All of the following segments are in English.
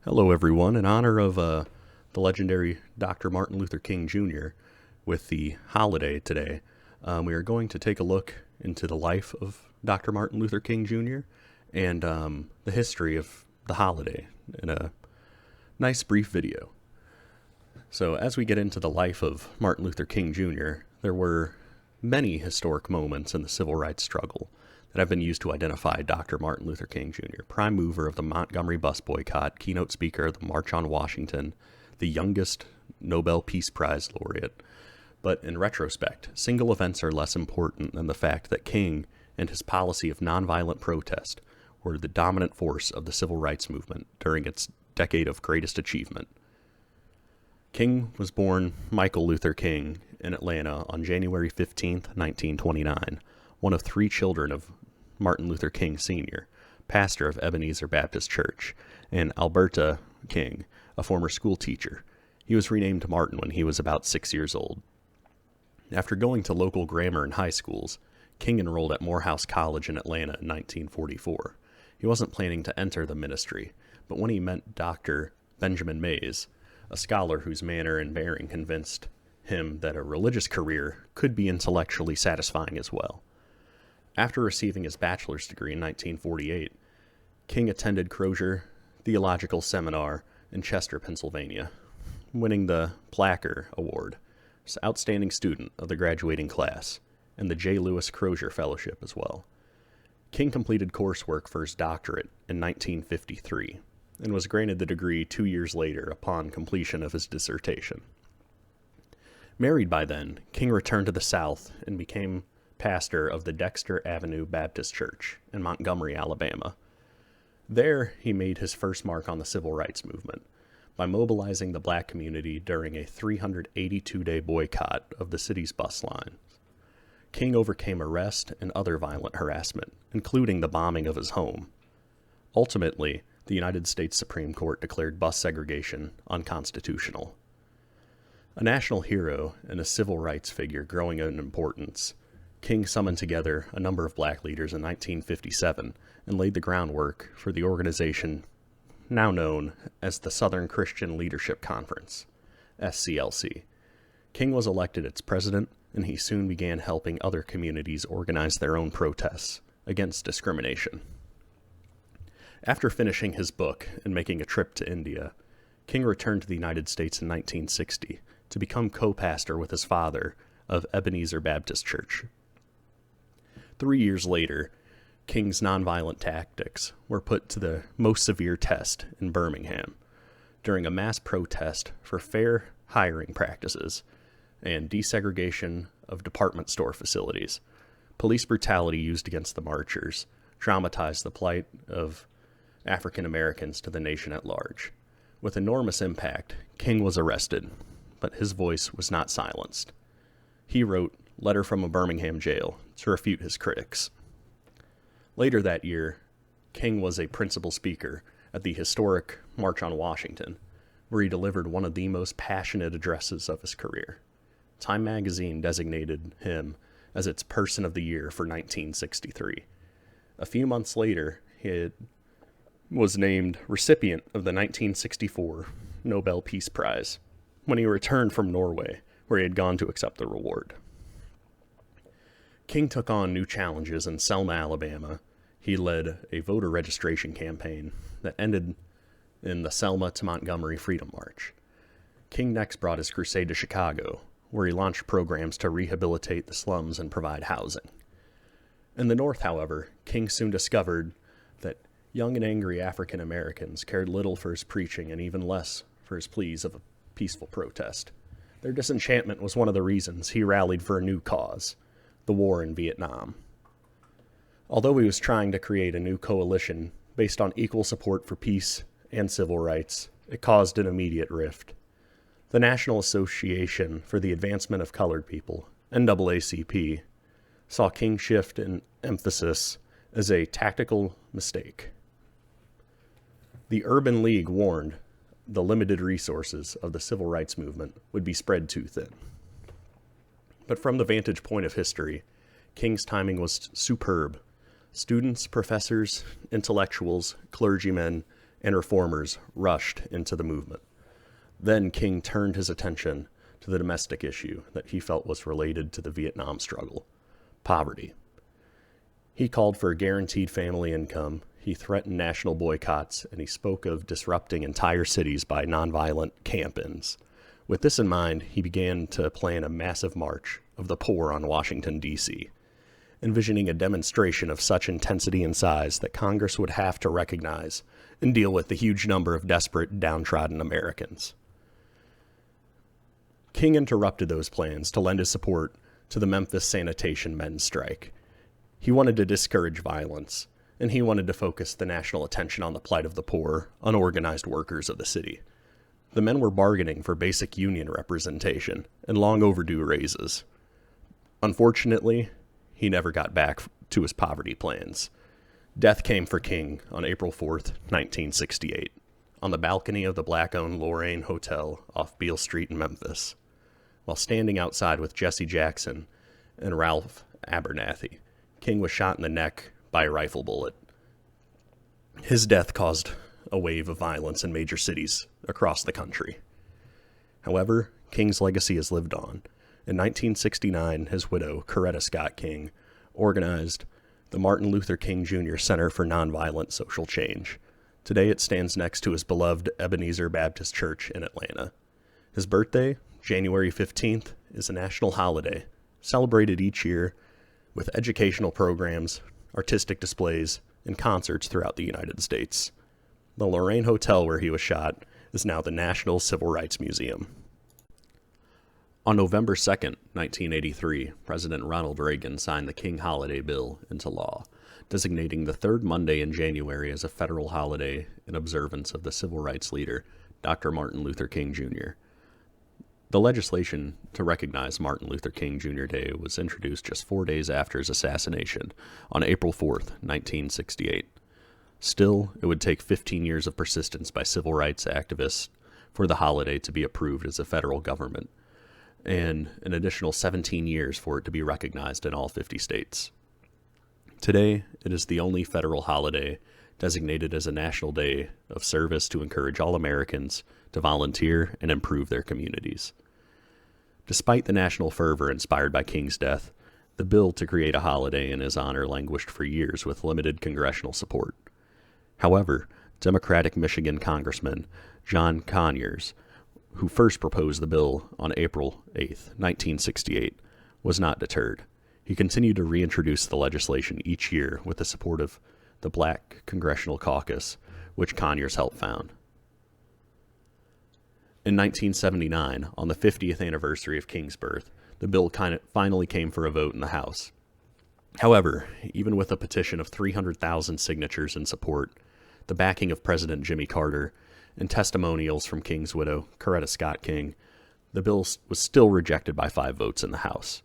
Hello, everyone. In honor of the legendary Dr. Martin Luther King Jr., with the holiday today, we are going to take a look into the life of Dr. Martin Luther King Jr. and the history of the holiday in a nice brief video. So, as we get into the life of Martin Luther King Jr., there were many historic moments in the civil rights struggle that have been used to identify Dr. Martin Luther King Jr., prime mover of the Montgomery bus boycott, keynote speaker of the March on Washington, the youngest Nobel Peace Prize laureate. But in retrospect, single events are less important than the fact that King and his policy of nonviolent protest were the dominant force of the civil rights movement during its decade of greatest achievement. King was born Michael Luther King in Atlanta on January 15, 1929, one of three children of Martin Luther King Sr., pastor of Ebenezer Baptist Church, and Alberta King, a former school teacher. He was renamed Martin when he was about 6 years old. After going to local grammar and high schools, King enrolled at Morehouse College in Atlanta in 1944. He wasn't planning to enter the ministry, but when he met Dr. Benjamin Mays, a scholar whose manner and bearing convinced him that a religious career could be intellectually satisfying as well. After receiving his bachelor's degree in 1948, King attended Crozier Theological Seminar in Chester, Pennsylvania, winning the Placker Award as Outstanding Student of the graduating class and the J. Lewis Crozier Fellowship as well. King completed coursework for his doctorate in 1953 and was granted the degree 2 years later upon completion of his dissertation. Married by then, King returned to the South and became pastor of the Dexter Avenue Baptist Church in Montgomery, Alabama. There, he made his first mark on the civil rights movement by mobilizing the black community during a 382-day boycott of the city's bus line. King overcame arrest and other violent harassment, including the bombing of his home. Ultimately, the United States Supreme Court declared bus segregation unconstitutional. A national hero and a civil rights figure growing in importance, King summoned together a number of black leaders in 1957 and laid the groundwork for the organization now known as the Southern Christian Leadership Conference, SCLC. King was elected its president, and he soon began helping other communities organize their own protests against discrimination. After finishing his book and making a trip to India, King returned to the United States in 1960 to become co-pastor with his father of Ebenezer Baptist Church. 3 years later, King's nonviolent tactics were put to the most severe test in Birmingham during a mass protest for fair hiring practices and desegregation of department store facilities. Police brutality used against the marchers traumatized the plight of African Americans to the nation at large. With enormous impact, King was arrested, but his voice was not silenced. He wrote Letter from a Birmingham Jail to refute his critics. Later that year, King was a principal speaker at the historic March on Washington, where he delivered one of the most passionate addresses of his career. Time magazine designated him as its Person of the Year for 1963. A few months later, he was named recipient of the 1964 Nobel Peace Prize when he returned from Norway, where he had gone to accept the reward. King took on new challenges in Selma, Alabama. He led a voter registration campaign that ended in the Selma to Montgomery Freedom March. King next brought his crusade to Chicago, where he launched programs to rehabilitate the slums and provide housing. In the North, however, King soon discovered that young and angry African Americans cared little for his preaching and even less for his pleas of a peaceful protest. Their disenchantment was one of the reasons he rallied for a new cause, the war in Vietnam. Although he was trying to create a new coalition based on equal support for peace and civil rights, it caused an immediate rift. The National Association for the Advancement of Colored People, NAACP, saw King shift in emphasis as a tactical mistake. The Urban League warned the limited resources of the civil rights movement would be spread too thin. But from the vantage point of history, King's timing was superb. Students, professors, intellectuals, clergymen, and reformers rushed into the movement. Then King turned his attention to the domestic issue that he felt was related to the Vietnam struggle: poverty. He called for a guaranteed family income, he threatened national boycotts, and he spoke of disrupting entire cities by nonviolent camp-ins. With this in mind, he began to plan a massive march of the poor on Washington, D.C., envisioning a demonstration of such intensity and size that Congress would have to recognize and deal with the huge number of desperate, downtrodden Americans. King interrupted those plans to lend his support to the Memphis sanitation men's strike. He wanted to discourage violence, and he wanted to focus the national attention on the plight of the poor, unorganized workers of the city. The men were bargaining for basic union representation and long overdue raises. Unfortunately, he never got back to his poverty plans. Death came for King on April 4th, 1968, on the balcony of the black-owned Lorraine Hotel off Beale Street in Memphis, while standing outside with Jesse Jackson and Ralph Abernathy. King was shot in the neck by a rifle bullet. His death caused a wave of violence in major cities across the country. However, King's legacy has lived on. In 1969, his widow, Coretta Scott King, organized the Martin Luther King Jr. Center for Nonviolent Social Change. Today it stands next to his beloved Ebenezer Baptist Church in Atlanta. His birthday, January 15th, is a national holiday, celebrated each year with educational programs, artistic displays, and concerts throughout the United States. The Lorraine Hotel where he was shot is now the National Civil Rights Museum. On November 2nd, 1983, President Ronald Reagan signed the King Holiday Bill into law, designating the third Monday in January as a federal holiday in observance of the civil rights leader, Dr. Martin Luther King Jr. The legislation to recognize Martin Luther King Jr. Day was introduced just 4 days after his assassination on April 4th, 1968. Still, it would take 15 years of persistence by civil rights activists for the holiday to be approved as a federal government, and an additional 17 years for it to be recognized in all 50 states. Today, it is the only federal holiday designated as a national day of service to encourage all Americans to volunteer and improve their communities. Despite the national fervor inspired by King's death, the bill to create a holiday in his honor languished for years with limited congressional support. However, Democratic Michigan Congressman John Conyers, who first proposed the bill on April 8, 1968, was not deterred. He continued to reintroduce the legislation each year with the support of the Black Congressional Caucus, which Conyers helped found. In 1979, on the 50th anniversary of King's birth, the bill finally came for a vote in the House. However, even with a petition of 300,000 signatures in support, the backing of President Jimmy Carter, and testimonials from King's widow, Coretta Scott King, the bill was still rejected by 5 votes in the House.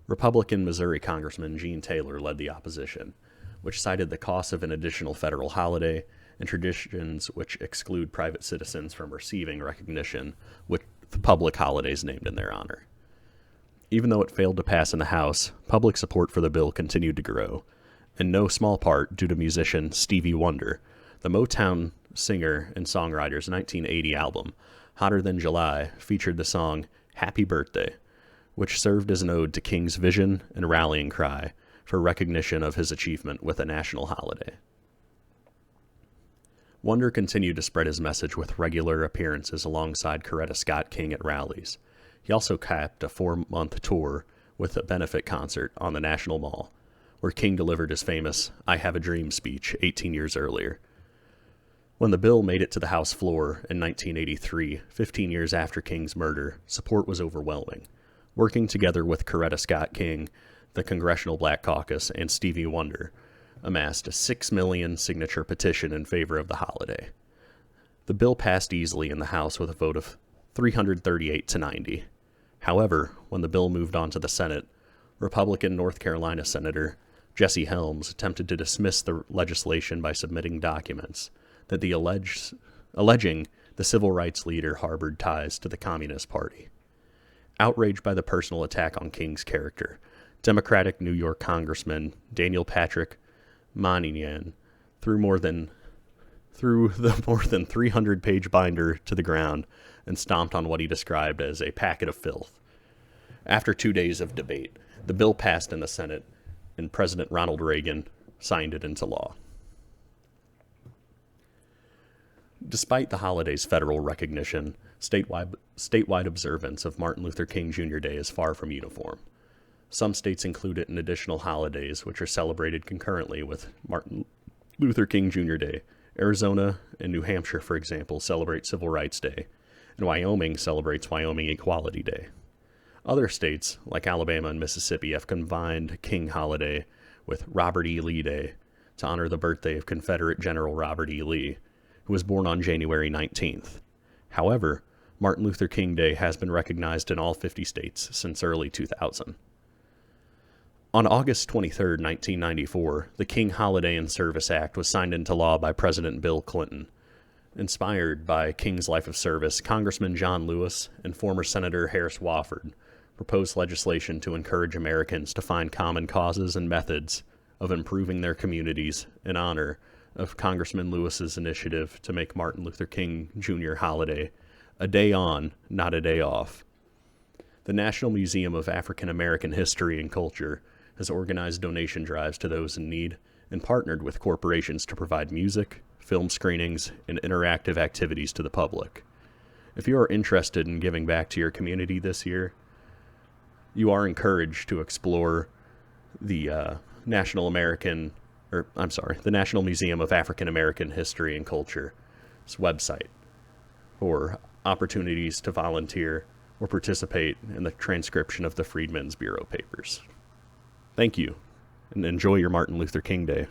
Republican Missouri Congressman Gene Taylor led the opposition, which cited the cost of an additional federal holiday and traditions which exclude private citizens from receiving recognition with public holidays named in their honor. Even though it failed to pass in the House, public support for the bill continued to grow, in no small part due to musician Stevie Wonder. The Motown singer and songwriter's 1980 album, Hotter Than July, featured the song Happy Birthday, which served as an ode to King's vision and rallying cry for recognition of his achievement with a national holiday. Wonder continued to spread his message with regular appearances alongside Coretta Scott King at rallies. He also capped a 4-month tour with a benefit concert on the National Mall, where King delivered his famous I Have a Dream speech 18 years earlier. When the bill made it to the House floor in 1983, 15 years after King's murder, support was overwhelming. Working together with Coretta Scott King, the Congressional Black Caucus, and Stevie Wonder, amassed a 6 million signature petition in favor of the holiday. The bill passed easily in the House with a vote of 338 to 90. However, when the bill moved on to the Senate, Republican North Carolina Senator Jesse Helms attempted to dismiss the legislation by submitting documents that alleging the civil rights leader harbored ties to the Communist Party. Outraged by the personal attack on King's character, Democratic New York Congressman Daniel Patrick Moynihan threw more than threw the more than 300-page binder to the ground and stomped on what he described as a packet of filth. After 2 days of debate, the bill passed in the Senate, and President Ronald Reagan signed it into law. Despite the holiday's federal recognition, statewide observance of Martin Luther King Jr. Day is far from uniform. Some states include it in additional holidays, which are celebrated concurrently with Martin Luther King Jr. Day. Arizona and New Hampshire, for example, celebrate Civil Rights Day, and Wyoming celebrates Wyoming Equality Day. Other states, like Alabama and Mississippi, have combined King holiday with Robert E. Lee Day to honor the birthday of Confederate General Robert E. Lee, who was born on January 19th. However, Martin Luther King Day has been recognized in all 50 states since early 2000. On August 23, 1994, the King Holiday and Service Act was signed into law by President Bill Clinton. Inspired by King's life of service, Congressman John Lewis and former Senator Harris Wofford proposed legislation to encourage Americans to find common causes and methods of improving their communities in honor of Congressman Lewis's initiative to make Martin Luther King Jr. holiday a day on, not a day off. The National Museum of African American History and Culture has organized donation drives to those in need and partnered with corporations to provide music, film screenings, and interactive activities to the public. If you are interested in giving back to your community this year, you are encouraged to explore the National Museum of African American History and Culture's website for opportunities to volunteer or participate in the transcription of the Freedmen's Bureau papers. Thank you, and enjoy your Martin Luther King Day.